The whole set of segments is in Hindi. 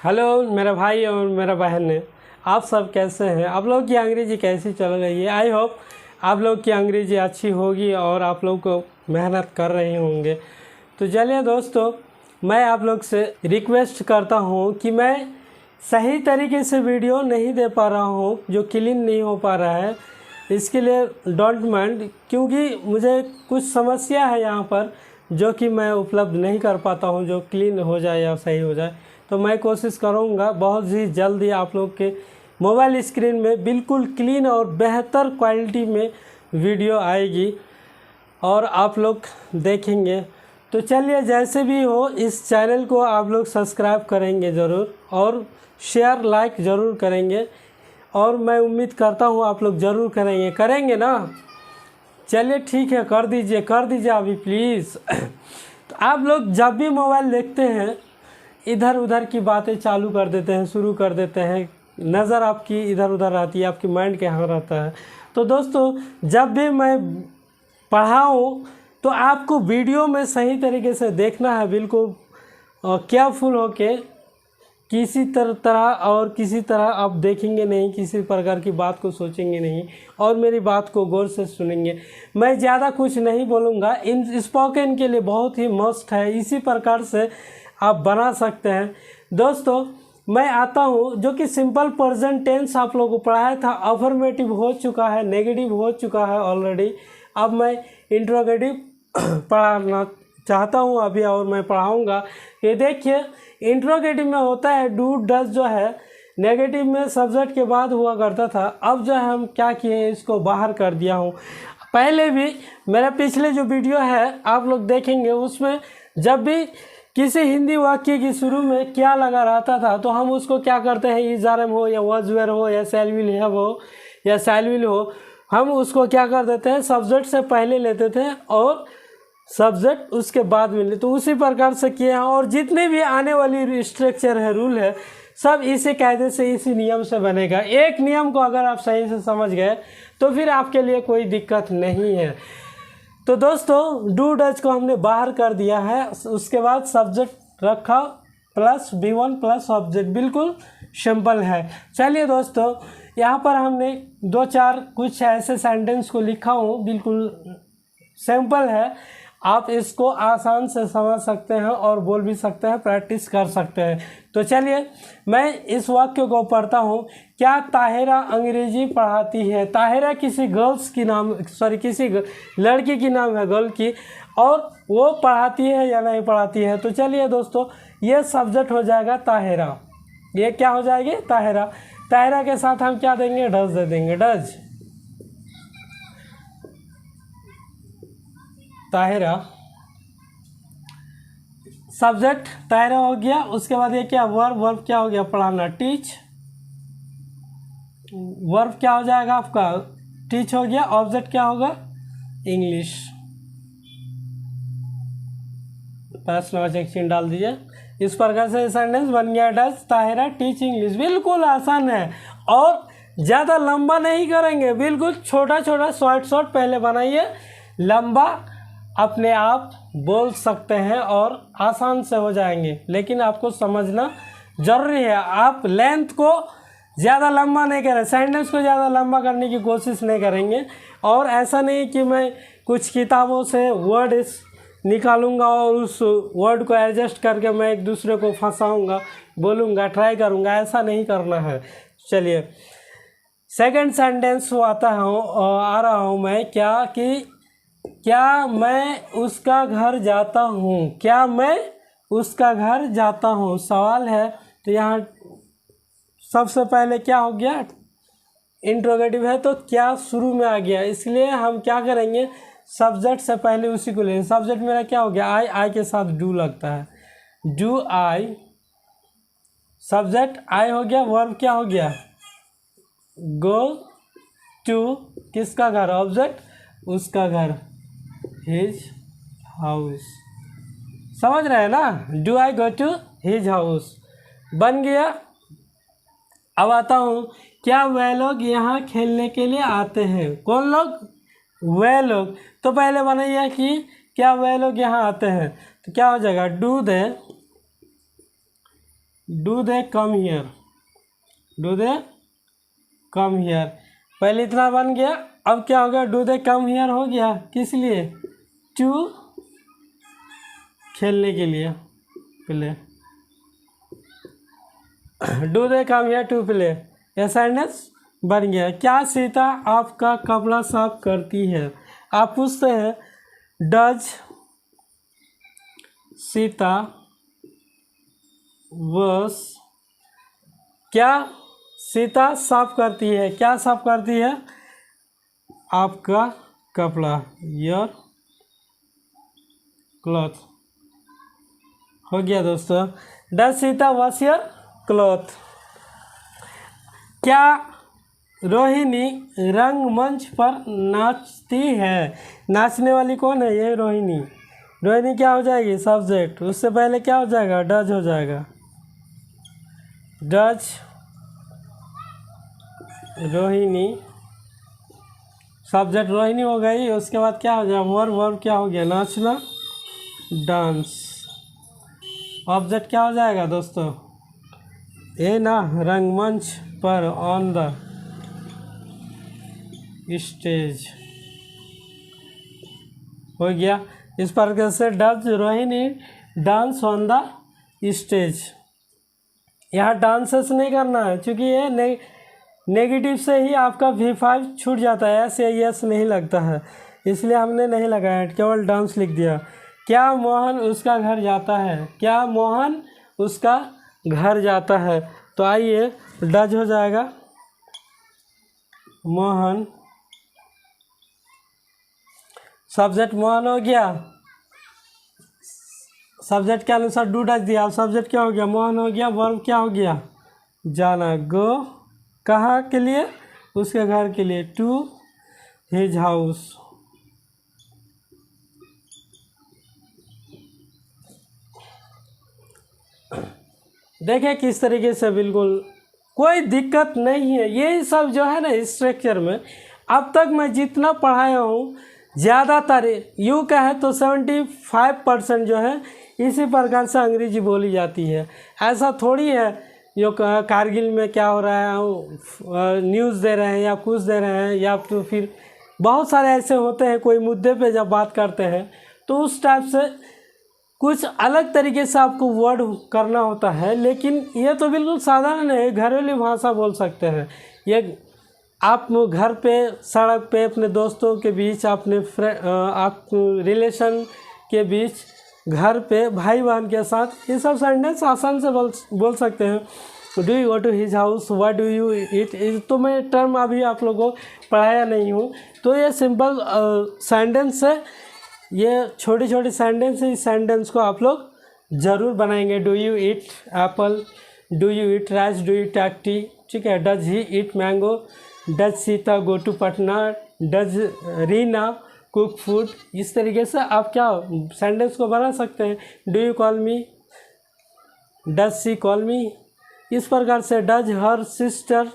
हेलो मेरा भाई और मेरा बहन है। आप सब कैसे हैं? आप लोग की अंग्रेज़ी कैसी चल रही है? आई होप आप लोग की अंग्रेज़ी अच्छी होगी और आप लोग को मेहनत कर रहे होंगे। तो चलिए दोस्तों, मैं आप लोग से रिक्वेस्ट करता हूं कि मैं सही तरीके से वीडियो नहीं दे पा रहा हूं, जो क्लीन नहीं हो पा रहा है। इसके लिए डोंट माइंड, क्योंकि मुझे कुछ समस्या है यहाँ पर जो कि मैं उपलब्ध नहीं कर पाता हूँ जो क्लीन हो जाए या सही हो जाए। तो मैं कोशिश करूँगा बहुत ही जल्दी आप लोग के मोबाइल स्क्रीन में बिल्कुल क्लीन और बेहतर क्वालिटी में वीडियो आएगी और आप लोग देखेंगे। तो चलिए, जैसे भी हो इस चैनल को आप लोग सब्सक्राइब करेंगे ज़रूर और शेयर लाइक ज़रूर करेंगे, और मैं उम्मीद करता हूँ आप लोग ज़रूर करेंगे ना। चलिए ठीक है, कर दीजिए अभी प्लीज़। तो आप लोग जब भी मोबाइल देखते हैं इधर उधर की बातें चालू कर देते हैं, शुरू कर देते हैं, नज़र आपकी इधर उधर रहती है, आपकी माइंड कहाँ रहता है। तो दोस्तों, जब भी मैं पढ़ाऊँ तो आपको वीडियो में सही तरीके से देखना है, बिल्कुल केयरफुल होके, किसी तरह और किसी तरह आप देखेंगे नहीं, किसी प्रकार की बात को सोचेंगे नहीं और मेरी बात को गौर से सुनेंगे। मैं ज़्यादा कुछ नहीं बोलूँगा, इन स्पोकन के लिए बहुत ही मस्त है, इसी प्रकार से आप बना सकते हैं। दोस्तों, मैं आता हूँ जो कि सिंपल प्रेजेंट टेंस आप लोगों को पढ़ाया था, अफर्मेटिव हो चुका है, नेगेटिव हो चुका है ऑलरेडी। अब मैं इंट्रोगेटिव पढ़ाना चाहता हूँ अभी, और मैं पढ़ाऊँगा। ये देखिए, इंट्रोगेटिव में होता है डू डज, जो है नेगेटिव में सब्जेक्ट के बाद हुआ करता था। अब जो है हम क्या किए, इसको बाहर कर दिया हूँ। पहले भी मेरा पिछले जो वीडियो है आप लोग देखेंगे, उसमें जब भी किसी हिंदी वाक्य की शुरू में क्या लगा रहता था तो हम उसको क्या करते हैं, इज़ारम हो या वजवेर हो या शैल विल हैव हो या शैल विल हो, हम उसको क्या कर देते हैं, सब्जेक्ट से पहले लेते थे और सब्जेक्ट उसके बाद में ले। तो उसी प्रकार से किए हैं, और जितने भी आने वाली स्ट्रक्चर है, रूल है, सब इसी कायदे से, इसी नियम से बनेगा। एक नियम को अगर आप सही से समझ गए तो फिर आपके लिए कोई दिक्कत नहीं है। तो दोस्तों, डू डज को हमने बाहर कर दिया है, उसके बाद सब्जेक्ट रखा प्लस B1 प्लस ऑब्जेक्ट, बिल्कुल सिंपल है। चलिए दोस्तों, यहाँ पर हमने दो चार कुछ ऐसे सेंटेंस को लिखा हूँ, बिल्कुल सिंपल है, आप इसको आसान से समझ सकते हैं और बोल भी सकते हैं, प्रैक्टिस कर सकते हैं। तो चलिए, मैं इस वाक्य को पढ़ता हूँ। क्या ताहिरा अंग्रेजी पढ़ाती है? ताहिरा किसी गर्ल्स की नाम, किसी लड़की की नाम है, गर्ल की, और वो पढ़ाती है या नहीं पढ़ाती है? तो चलिए दोस्तों, ये सब्जेक्ट हो जाएगा ताहिरा। ये क्या हो जाएगी? ताहिरा। ताहिरा के साथ हम क्या देंगे? डज दे देंगे, डज ताहिरा। सब्जेक्ट ताहिरा हो गया। उसके बाद ये क्या, वर्ब, वर्ब क्या हो गया? पढ़ाना, टीच। वर्ब क्या हो जाएगा आपका? टीच हो गया। ऑब्जेक्ट क्या होगा? इंग्लिश। पास्ट वाचक चिन्ह डाल दीजिए। इस प्रकार से सेंटेंस बन गया, डज ताहिरा टीच इंग्लिश। बिल्कुल आसान है और ज़्यादा लंबा नहीं करेंगे, बिल्कुल छोटा छोटा शॉर्ट पहले बनाइए, लंबा अपने आप बोल सकते हैं और आसान से हो जाएंगे, लेकिन आपको समझना ज़रूरी है। आप लेंथ को ज़्यादा लंबा नहीं करें, सेंटेंस को ज़्यादा लंबा करने की कोशिश नहीं करेंगे। और ऐसा नहीं कि मैं कुछ किताबों से वर्ड निकालूंगा और उस वर्ड को एडजस्ट करके मैं एक दूसरे को फंसाऊंगा, बोलूँगा, ट्राई करूँगा, ऐसा नहीं करना है। चलिए, सेकंड सेंटेंस आ रहा हूँ मैं, क्या मैं उसका घर जाता हूँ? क्या मैं उसका घर जाता हूँ, सवाल है। तो यहाँ सबसे पहले क्या हो गया? इंट्रोगेटिव है तो क्या शुरू में आ गया, इसलिए हम क्या करेंगे, सब्जेक्ट से पहले उसी को लेंगे। सब्जेक्ट मेरा क्या हो गया? आई के साथ डू लगता है, डू आई। सब्जेक्ट आई हो गया। वर्ब क्या हो गया? गो टू किसका घर? ऑब्जेक्ट उसका घर, हिज हाउस। समझ रहे हैं ना? Do I go to his house बन गया। अब आता हूँ, क्या वह लोग यहाँ खेलने के लिए आते हैं? कौन लोग? वह लोग। तो पहले बनाइए कि क्या वह लोग यहाँ आते हैं, तो क्या हो जाएगा? Do they do they come here, do they come here. पहले इतना बन गया, अब क्या हो गया, डू दे कम हियर हो गया, किस लिए, टू खेलने के लिए, play. Do they come here to play, यह सेंटेंस बन गया। क्या सीता आपका कपड़ा साफ करती है। आप पूछते हैं डज सीता वॉश, क्या सीता साफ करती है, क्या साफ करती है, आपका कपड़ा, योर क्लॉथ। हो गया दोस्तों, does Sita wash your cloth. क्या रोहिणी रंगमंच पर नाचती है। नाचने वाली कौन है, ये रोहिणी। रोहिणी क्या हो जाएगी, सब्जेक्ट, उससे पहले क्या हो जाएगा, डज हो जाएगा, डज रोहिणी, सब्जेक्ट रोहिणी हो गई। उसके बाद क्या हो जाएगा, वर्ब, वर्ब क्या हो गया, नाचना, डांस। ऑब्जेक्ट क्या हो जाएगा दोस्तों, ये ना, रंगमंच पर, ऑन द स्टेज। हो गया। इस प्रकार से does Rohini dance on the stage. यहाँ डांसेस नहीं करना है, क्योंकि ये नेगेटिव से ही आपका V5 छूट जाता है, ऐसे यस नहीं लगता है, इसलिए हमने नहीं लगाया, केवल डांस लिख दिया। क्या मोहन उसका घर जाता है, क्या मोहन उसका घर जाता है। तो आइए, डज हो जाएगा, मोहन, सब्जेक्ट मोहन हो गया, सब्जेक्ट के अनुसार डू डज दिया, सब्जेक्ट क्या हो गया, मोहन हो गया, वर्ब क्या हो गया, जाना, गो, कहाँ के लिए, उसके घर के लिए, टू हिज हाउस। देखें किस तरीके से, बिल्कुल कोई दिक्कत नहीं है। ये सब जो है ना स्ट्रक्चर में, अब तक मैं जितना पढ़ाया हूँ, ज़्यादातर यूँ कहे तो 75% जो है इसी प्रकार से अंग्रेजी बोली जाती है। ऐसा थोड़ी है जो कारगिल में क्या हो रहा है, न्यूज़ दे रहे हैं या कुछ दे रहे हैं, या तो फिर बहुत सारे ऐसे होते हैं, कोई मुद्दे पे जब बात करते हैं तो उस टाइप से कुछ अलग तरीके से आपको वर्ड करना होता है। लेकिन ये तो बिल्कुल साधारण है, घरेलू भाषा बोल सकते हैं। ये आप घर पे, सड़क पे, अपने दोस्तों के बीच, अपने आप रिलेशन के बीच, घर पे, भाई बहन के साथ, ये सब सेंटेंस आसान से बोल सकते हैं। Do you go to his house, what do you eat, तो मैं टर्म अभी आप लोगों को पढ़ाया नहीं हूँ। तो ये सिंपल सेंटेंस है, ये छोटी छोटी सेंटेंस है। इस सेंटेंस को आप लोग ज़रूर बनाएंगे। Do you eat apple, do you eat rice, do you take tea, ठीक है। Does he eat mango, does Sita go to Patna, does Reena cook food. इस तरीके से आप क्या सेंटेंस को बना सकते हैं। Do you call me, does she call me. इस प्रकार से does her sister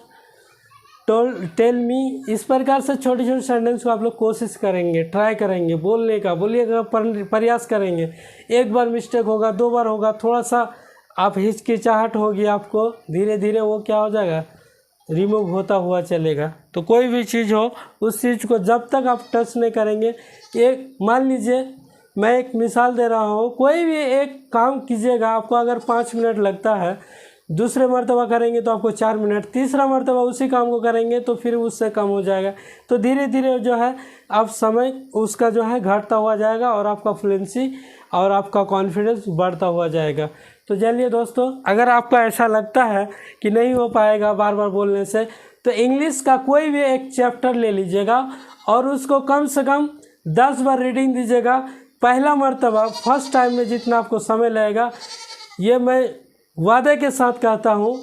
tell me. इस प्रकार से छोटे छोटे सेंटेंस को आप लोग कोशिश करेंगे, ट्राई करेंगे बोलने का, बोलिएगा, प्रयास करेंगे। एक बार मिस्टेक होगा, दो बार होगा, थोड़ा सा आप हिचकिचाहट होगी आपको, धीरे धीरे वो क्या हो जाएगा, रिमूव होता हुआ चलेगा। तो कोई भी चीज़ हो, उस चीज़ को जब तक आप टच नहीं करेंगे, एक मान लीजिए मैं एक मिसाल दे रहा हूँ, कोई भी एक काम कीजिएगा, आपको अगर 5 मिनट लगता है, दूसरे मर्तबा करेंगे तो आपको 4 मिनट, तीसरा मर्तबा उसी काम को करेंगे तो फिर उससे कम हो जाएगा। तो धीरे धीरे जो है आप समय उसका जो है घटता हुआ जाएगा और आपका फ्लुएंसी और आपका कॉन्फिडेंस बढ़ता हुआ जाएगा। तो चलिए दोस्तों, अगर आपको ऐसा लगता है कि नहीं हो पाएगा बार बार बोलने से, तो इंग्लिश का कोई भी एक चैप्टर ले लीजिएगा और उसको कम से कम 10 बार रीडिंग दीजिएगा। पहला मर्तबा फर्स्ट टाइम में जितना आपको समय लगेगा, ये मैं वादे के साथ कहता हूँ,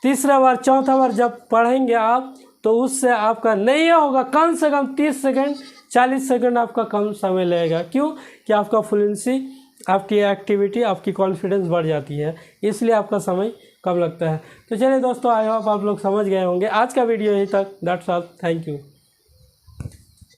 तीसरा बार चौथा बार जब पढ़ेंगे आप, तो उससे आपका नहीं होगा, कम से कम 30 सेकंड 40 सेकंड आपका कम समय लगेगा। क्यों कि आपका फ्लुएंसी, आपकी एक्टिविटी, आपकी कॉन्फिडेंस बढ़ जाती है, इसलिए आपका समय कम लगता है। तो चलिए दोस्तों, आई होप आप लोग समझ गए होंगे। आज का वीडियो यहीं तक, दैट्स ऑल, थैंक यू।